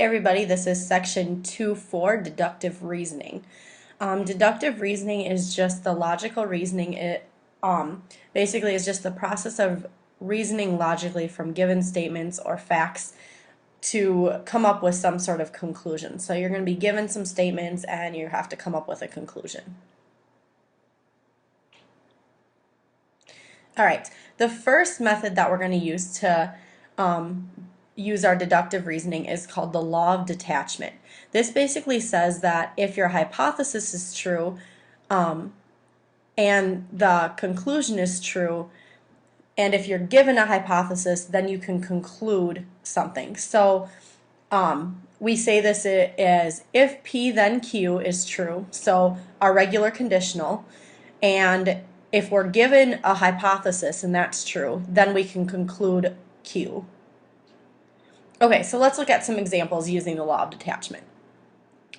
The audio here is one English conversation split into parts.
Hey everybody, this is section 2.4, deductive reasoning. Deductive reasoning is just the logical reasoning. It basically is just the process of reasoning logically from given statements or facts to come up with some sort of conclusion. So you're going to be given some statements and you have to come up with a conclusion. Alright, the first method that we're going to use to use our deductive reasoning is called the law of detachment. This basically says that if your hypothesis is true and the conclusion is true, and if you're given a hypothesis, then you can conclude something. So we say this as if P then Q is true, so our regular conditional, and if we're given a hypothesis and that's true, then we can conclude Q. Okay, so let's look at some examples using the law of detachment.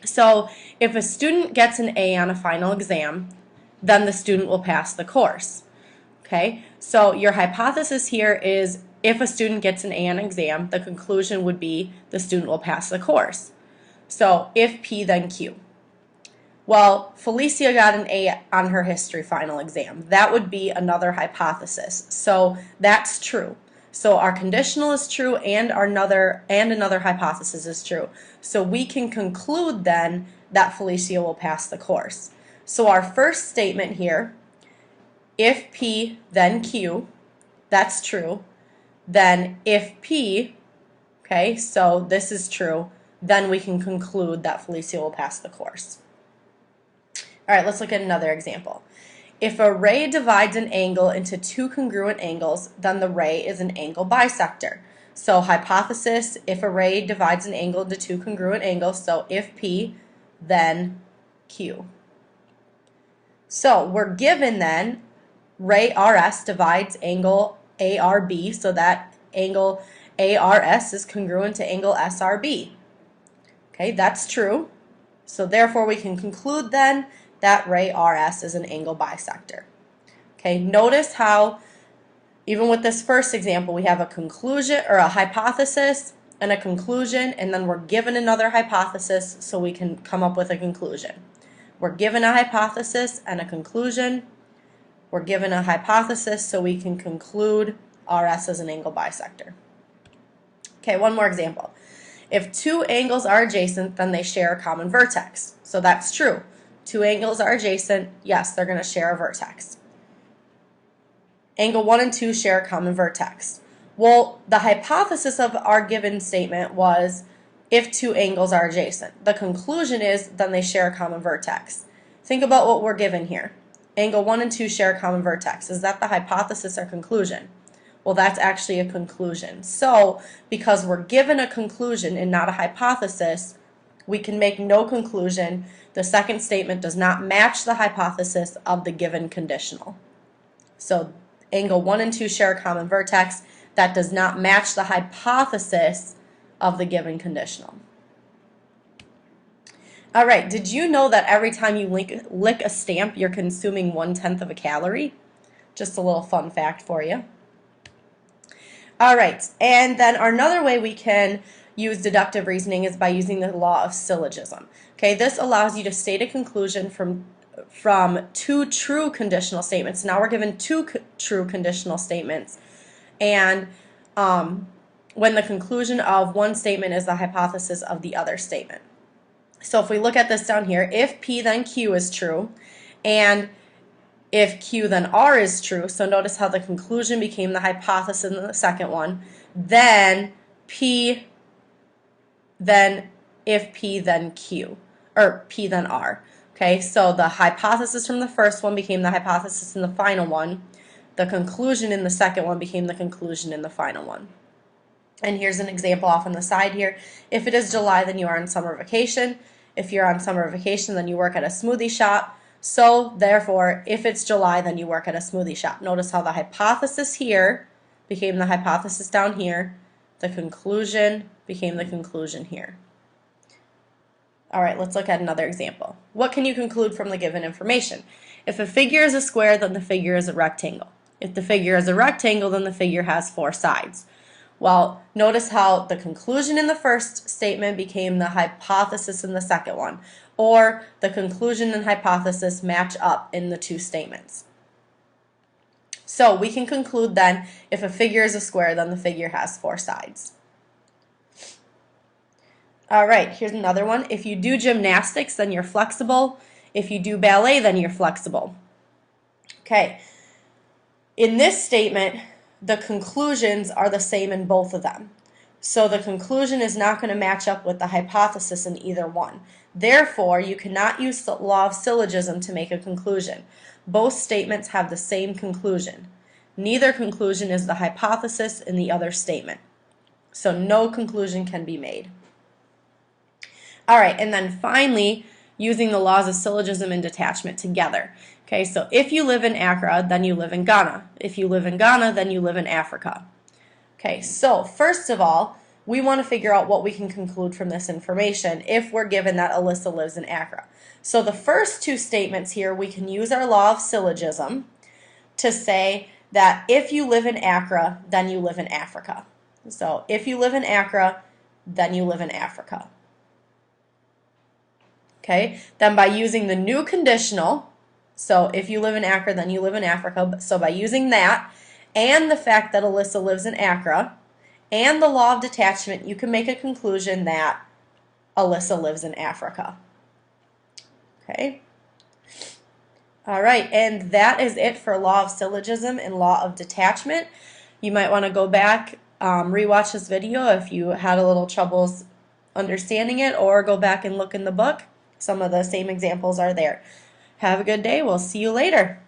So if a student gets an A on a final exam, then the student will pass the course. Okay, so your hypothesis here is if a student gets an A on an exam, the conclusion would be the student will pass the course. So if P then Q. Well, Felicia got an A on her history final exam. That would be another hypothesis. So that's true. So our conditional is true and another hypothesis is true. So we can conclude then that Felicia will pass the course. So our first statement here, if P then Q, that's true. Then if P, okay, so this is true, then we can conclude that Felicia will pass the course. All right, let's look at another example. If a ray divides an angle into two congruent angles, then the ray is an angle bisector. So hypothesis, if a ray divides an angle into two congruent angles, so if P, then Q. So we're given then ray RS divides angle ARB, so that angle ARS is congruent to angle SRB. Okay, that's true. So therefore we can conclude then that ray RS is an angle bisector. Okay, notice how even with this first example we have a conclusion or a hypothesis and a conclusion, and then we're given another hypothesis so we can come up with a conclusion. We're given a hypothesis and a conclusion. We're given a hypothesis so we can conclude RS is an angle bisector. Okay, one more example. If two angles are adjacent, then they share a common vertex. So that's true. Two angles are adjacent, yes, they're going to share a vertex. Angle 1 and 2 share a common vertex. Well, the hypothesis of our given statement was if two angles are adjacent. The conclusion is then they share a common vertex. Think about what we're given here. Angle 1 and 2 share a common vertex. Is that the hypothesis or conclusion? Well, that's actually a conclusion. So, because we're given a conclusion and not a hypothesis, we can make no conclusion. The second statement does not match the hypothesis of the given conditional. So angle 1 and 2 share a common vertex. That does not match the hypothesis of the given conditional. All right, did you know that every time you lick a stamp, you're consuming 1/10 of a calorie? Just a little fun fact for you. All right, and then another way we can use deductive reasoning is by using the law of syllogism. Okay, this allows you to state a conclusion from two true conditional statements. Now we're given two true conditional statements, and when the conclusion of one statement is the hypothesis of the other statement. So if we look at this down here, if P then Q is true, and if Q then R is true, so notice how the conclusion became the hypothesis in the second one, then P then if P then Q, or P then R. Okay, so the hypothesis from the first one became the hypothesis in the final one. The conclusion in the second one became the conclusion in the final one. And here's an example off on the side here. If it is July, then you are on summer vacation. If you're on summer vacation, then you work at a smoothie shop. So therefore, if it's July, then you work at a smoothie shop. Notice how the hypothesis here became the hypothesis down here. The conclusion became the conclusion here. All right, let's look at another example. What can you conclude from the given information? If a figure is a square, then the figure is a rectangle. If the figure is a rectangle, then the figure has four sides. Well, notice how the conclusion in the first statement became the hypothesis in the second one, or the conclusion and hypothesis match up in the two statements. So we can conclude then, if a figure is a square, then the figure has four sides. All right, here's another one. If you do gymnastics, then you're flexible. If you do ballet, then you're flexible. Okay, in this statement, the conclusions are the same in both of them. So the conclusion is not going to match up with the hypothesis in either one. Therefore, you cannot use the law of syllogism to make a conclusion. Both statements have the same conclusion. Neither conclusion is the hypothesis in the other statement. So no conclusion can be made. All right, and then finally, using the laws of syllogism and detachment together. Okay, so if you live in Accra, then you live in Ghana. If you live in Ghana, then you live in Africa. Okay, so first of all, we want to figure out what we can conclude from this information if we're given that Alyssa lives in Accra. So the first two statements here, we can use our law of syllogism to say that if you live in Accra, then you live in Africa. So if you live in Accra, then you live in Africa. Okay, then by using the new conditional, so if you live in Accra, then you live in Africa, so by using that, and the fact that Alyssa lives in Accra, and the law of detachment, you can make a conclusion that Alyssa lives in Africa. Okay. All right, and that is it for law of syllogism and law of detachment. You might want to go back, rewatch this video if you had a little troubles understanding it, or go back and look in the book. Some of the same examples are there. Have a good day. We'll see you later.